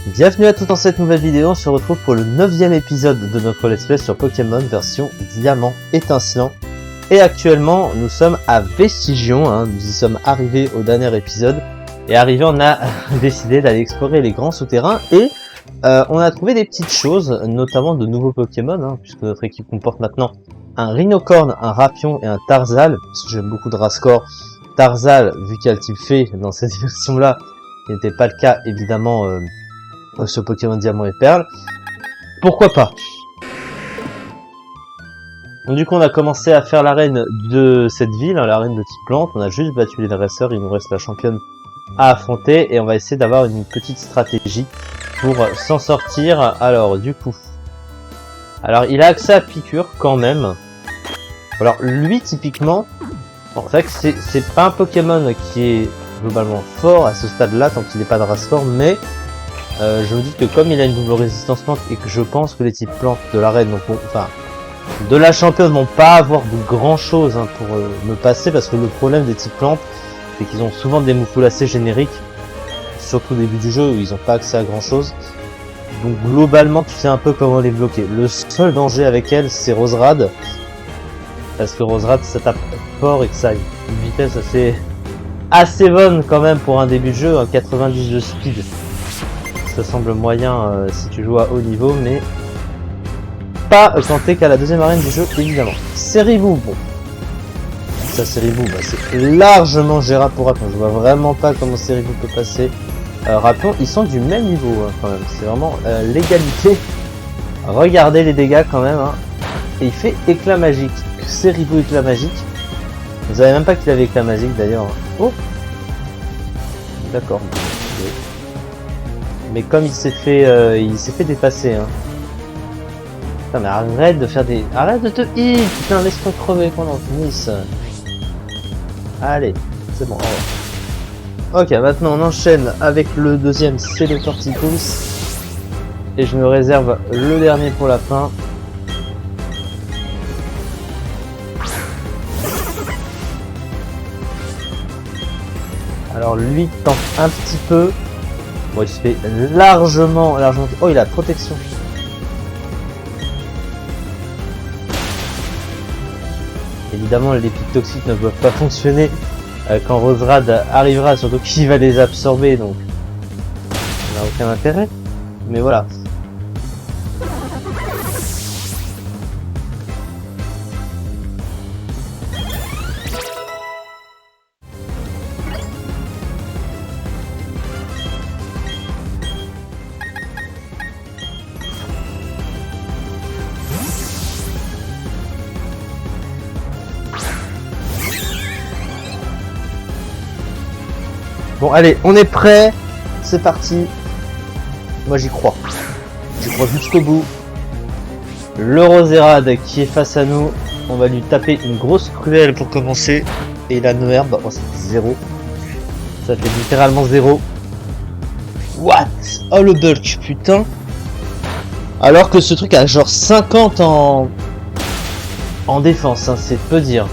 Bienvenue à tous dans cette nouvelle vidéo, on se retrouve pour le 9e épisode de notre let's play sur Pokémon version Diamant étincelant. Et actuellement nous sommes à Vestigion, nous y sommes arrivés au dernier épisode. Et arrivé on a décidé d'aller explorer les grands souterrains et on a trouvé des petites choses, notamment de nouveaux Pokémon, puisque notre équipe comporte maintenant un Rhinocorn, un Rapion et un Tarzal, parce que j'aime beaucoup de Rascor. Tarzal, vu qu'il y a le type fée dans cette version là, qui n'était pas le cas évidemment sur Pokémon Diamant et Perle. Pourquoi pas? Donc, du coup on a commencé à faire l'arène de cette ville, l'arène de type plante. On a juste battu les dresseurs, il nous reste la championne à affronter et on va essayer d'avoir une petite stratégie pour s'en sortir. Alors du coup, il a accès à piqûre quand même. Alors lui typiquement, bon, c'est vrai que c'est pas un Pokémon qui est globalement fort à ce stade là tant qu'il n'est pas de race fort, mais je me dis que comme il a une double résistance plante et que je pense que les types plantes de l'arène, de la championne, vont pas avoir de grand chose pour me passer, parce que le problème des types plantes c'est qu'ils ont souvent des moufoules assez génériques, surtout au début du jeu où ils ont pas accès à grand chose. Donc globalement tu sais un peu comment les bloquer. Le seul danger avec elle c'est Roserade, parce que Roserade ça tape fort et que ça a une vitesse assez bonne quand même pour un début de jeu, 90 de speed. Ça semble moyen si tu joues à haut niveau, mais pas quand t'es qu'à la deuxième arène du jeu évidemment. Seribou, bon. Ça Seribou, c'est largement gérable pour Rapion. Je vois vraiment pas comment Seribou peut passer. Rapion, ils sont du même niveau quand même. C'est vraiment l'égalité. Regardez les dégâts quand même. Et il fait éclat magique. Seribou éclat magique. Vous savez même pas qu'il avait éclat magique d'ailleurs. Oh. D'accord. Mais comme il s'est fait dépasser. Putain, mais arrête de faire des... Arrête de te heal. Putain, laisse-moi crever qu'on en finisse. Allez, c'est bon. Ok, maintenant on enchaîne avec le deuxième, c'est le Tortipousse. Et je me réserve le dernier pour la fin. Alors lui tente un petit peu. Bon, il se fait largement... Oh, il a protection. Évidemment, les pics toxiques ne peuvent pas fonctionner quand Roserade arrivera, surtout qu'il va les absorber, donc ça n'a aucun intérêt. Mais voilà. Bon allez, on est prêt, c'est parti. Moi j'y crois. J'y crois jusqu'au bout. Le Roserade qui est face à nous, on va lui taper une grosse cruelle pour commencer. Et la Noherbe, oh, ça fait 0. Ça fait littéralement 0. What? Oh le bulk, putain. Alors que ce truc a genre 50 en défense, c'est peu dire.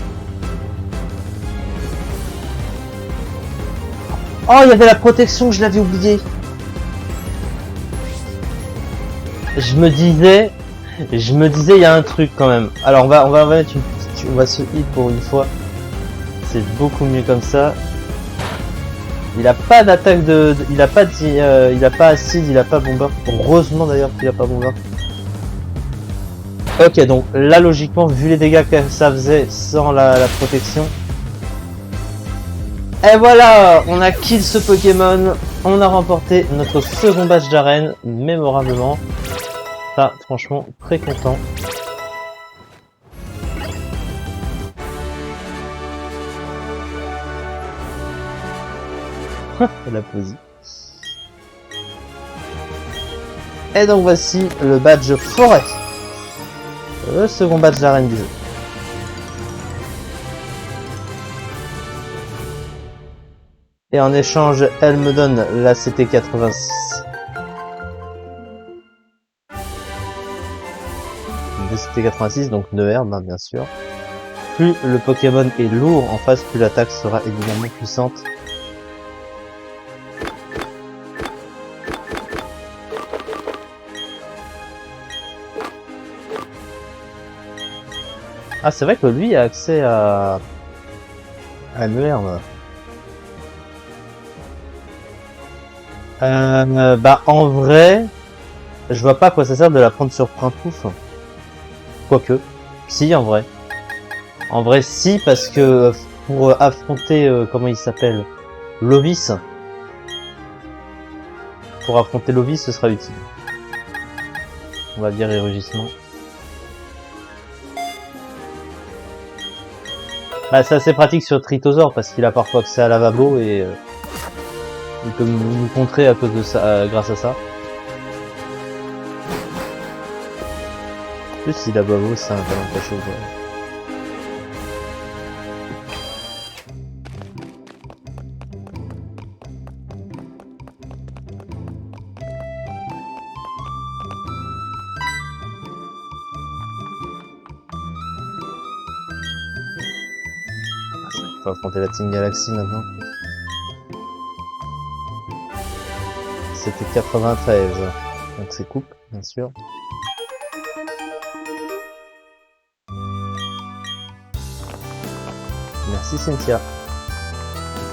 Oh, il y avait la protection, je l'avais oublié. Je me disais, il y a un truc quand même. Alors on va mettre on va se hit pour une fois. C'est beaucoup mieux comme ça. Il a pas d'attaque il a pas acide, il a pas bomber. Heureusement d'ailleurs qu'il a pas bomber. Ok, donc là logiquement, vu les dégâts que ça faisait sans la protection. Et voilà, on a kill ce Pokémon, on a remporté notre second badge d'arène, mémorablement. Ça, franchement, très content. La poésie. Et donc voici le badge forêt. Le second badge d'arène du jeu. Et en échange, elle me donne la CT86. De CT86, donc Noherbe, bien sûr. Plus le Pokémon est lourd en face, plus l'attaque sera évidemment puissante. Ah, c'est vrai que lui a accès à MER. Bah, en vrai, je vois pas à quoi ça sert de la prendre sur Printouf. Quoique. Si, en vrai. En vrai, si, parce que pour affronter, comment il s'appelle? Lovis. Pour affronter Lovis, ce sera utile. On va dire érugissement. Bah, c'est assez pratique sur Tritosaur parce qu'il a parfois accès à lavabo et il peut nous contrer à cause de ça, grâce à ça. En plus, si lavabo, c'est un talent caché. Faut affronter la Team Galaxy maintenant. C'était 93. Donc c'est coupe, bien sûr. Merci Cynthia.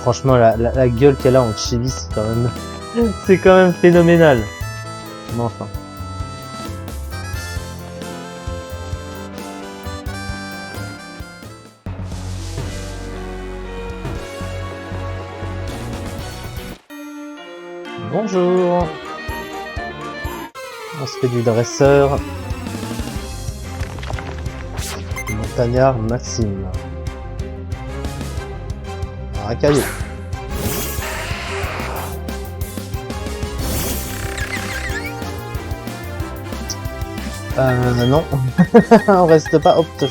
Franchement, la gueule qu'elle a en chibi, c'est quand même... c'est quand même phénoménal. Mais enfin. Bonjour. On se fait du dresseur. Montagnard Maxime. Alors, un caillou. Non. On reste pas. Oh putain,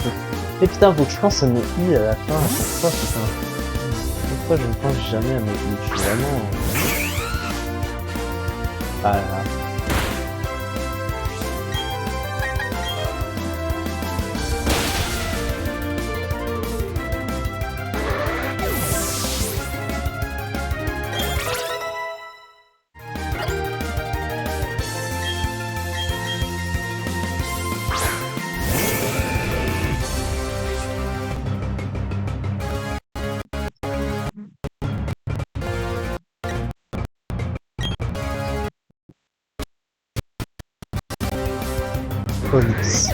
et putain, faut que je pense à mes I à la fin à chaque fois, putain. Pourquoi je ne pense jamais à mes I? Je suis vraiment... Ah là là. Onyx.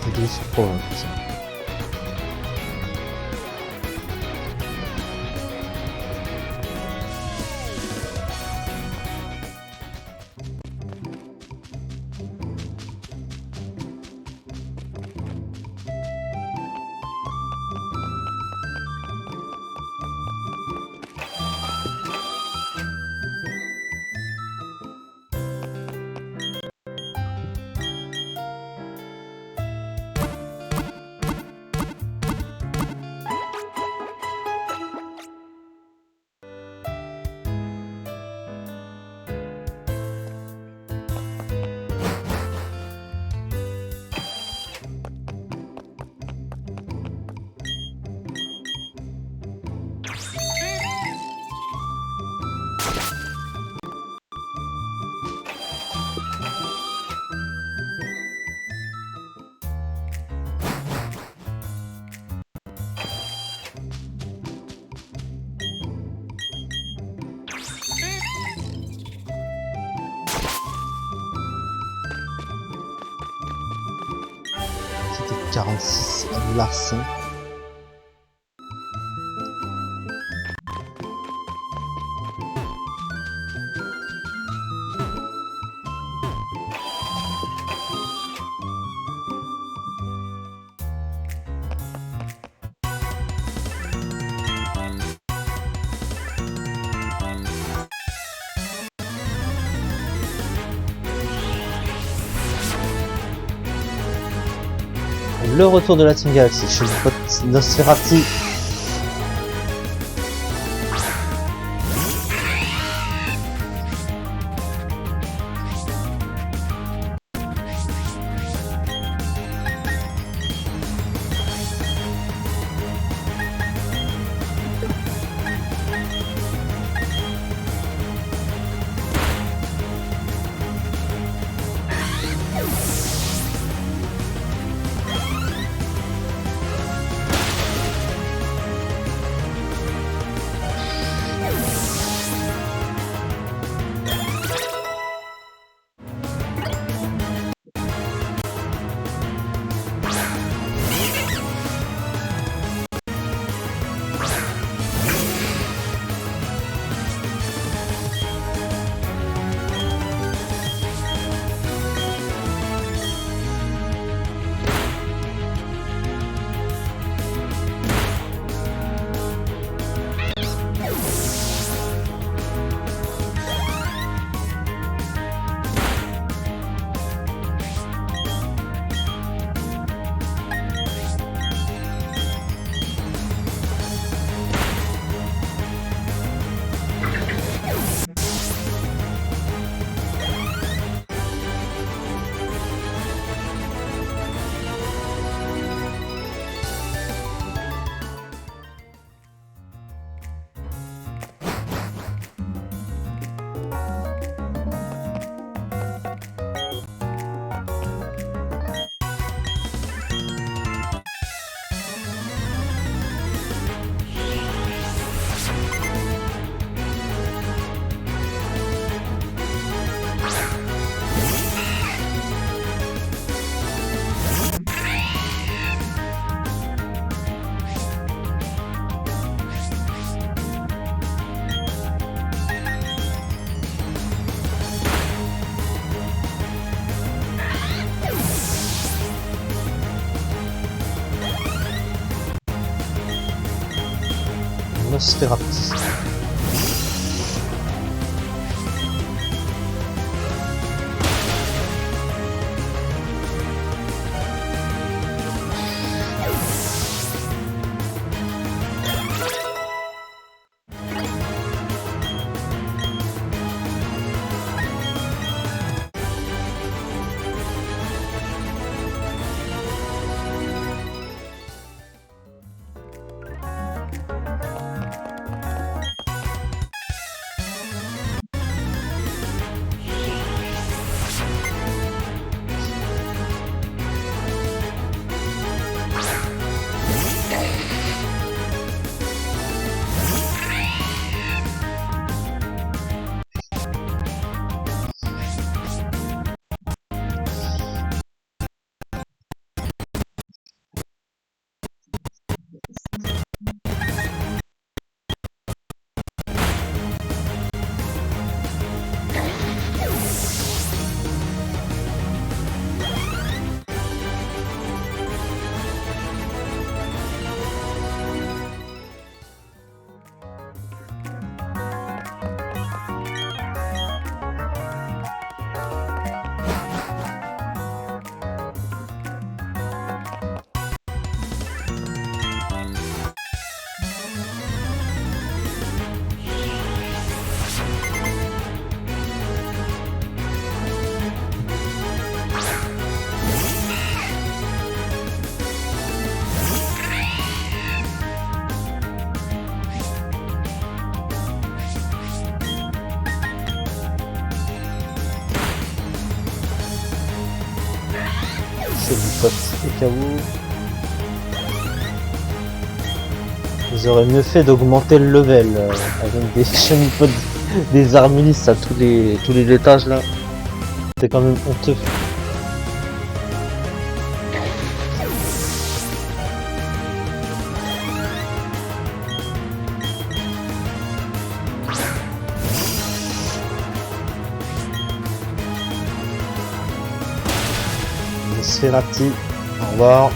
C'était juste trop long, tout ça. 46 Larsen. Le retour de la Team Galaxy chez le pote Nosferati. Nosferati. C'est du pote et KO. Ils auraient mieux fait d'augmenter le level avec des chemipodes, des armulistes à tous les étages là. C'est quand même honteux. Nosferati. Au revoir.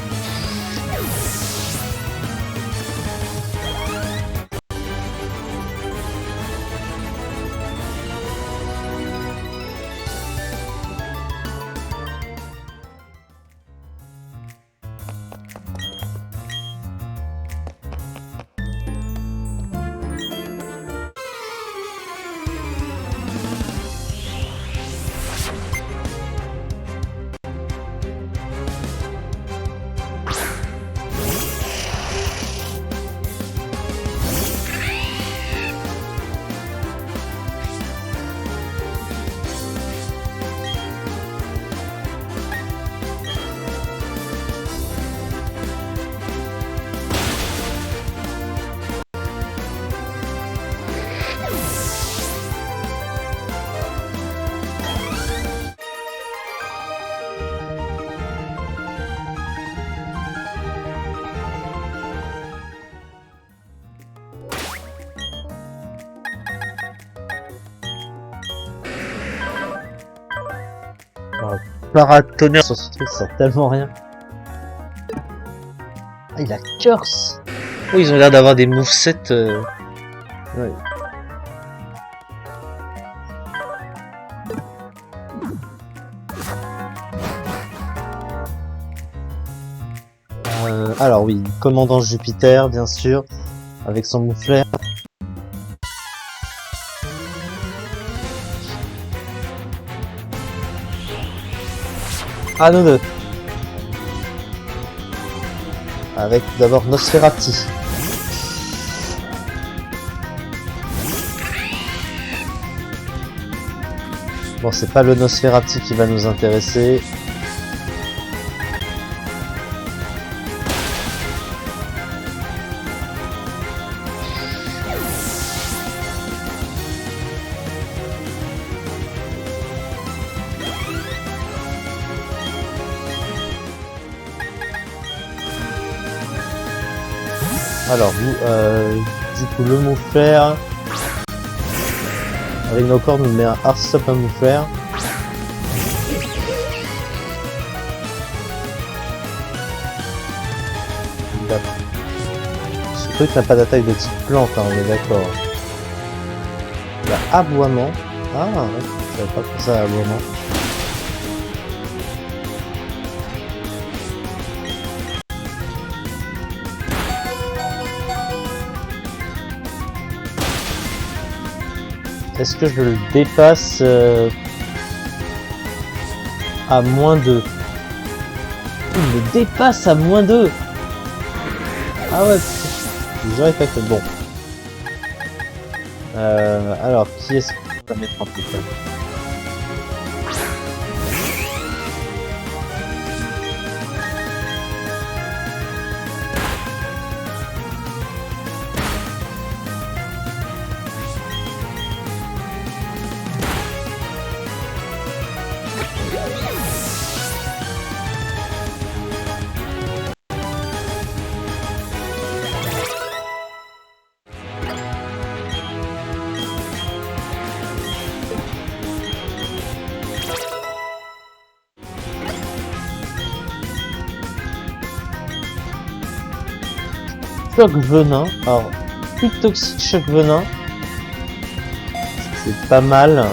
Paratonnerre sur ce truc, ça sert tellement rien. Ah, il a Curse. Oh, ils ont l'air d'avoir des movesets. Ouais. Alors oui, commandant Jupiter, bien sûr, avec son mouflaire. Ah non, non. Avec d'abord Nosferati. Bon, c'est pas le Nosferati qui va nous intéresser. Alors, du coup, le mouflaire. Avec nos cordes, on met un Hearthstop à mouflaire. Ce truc n'a pas d'attaque de type plante, hein, on est d'accord. Il y a aboiement. Ah, ouais, je savais pas que ça, aboiement. Est-ce que je le dépasse à -2? Il me dépasse à -2. Ah ouais, j'aurais pas fait bon. Alors, qui est-ce qu'on va mettre en plus? Choc venin, alors plus toxique choc venin, c'est pas mal.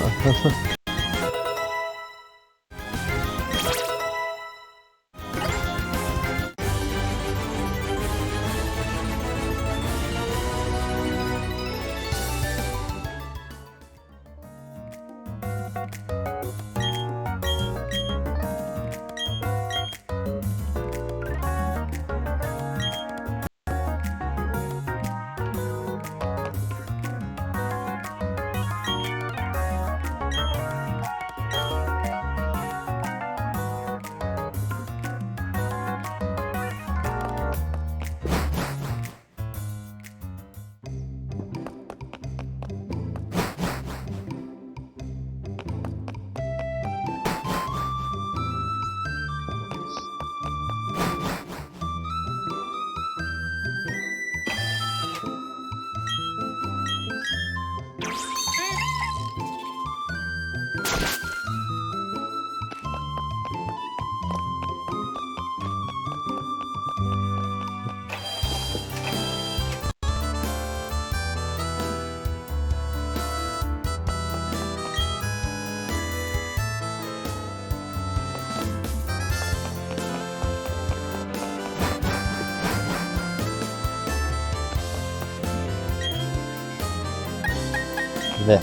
Vert.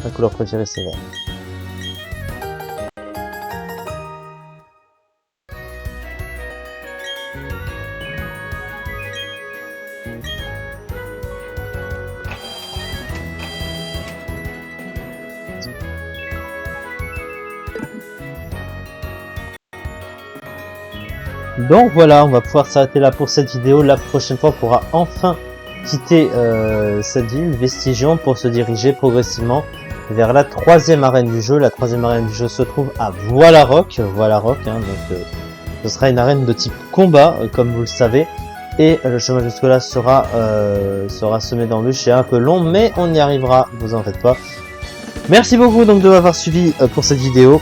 Ma couleur préférée, c'est vert. Donc voilà, on va pouvoir s'arrêter là pour cette vidéo. La prochaine fois, on pourra enfin quitter cette ville, Vestigion, pour se diriger progressivement vers la troisième arène du jeu. La troisième arène du jeu se trouve à Voilarock. Voilarock, hein, donc ce sera une arène de type combat, comme vous le savez. Et le chemin jusque là sera semé d'embûches. C'est un peu long, mais on y arrivera, vous en faites pas. Merci beaucoup donc de m'avoir suivi pour cette vidéo.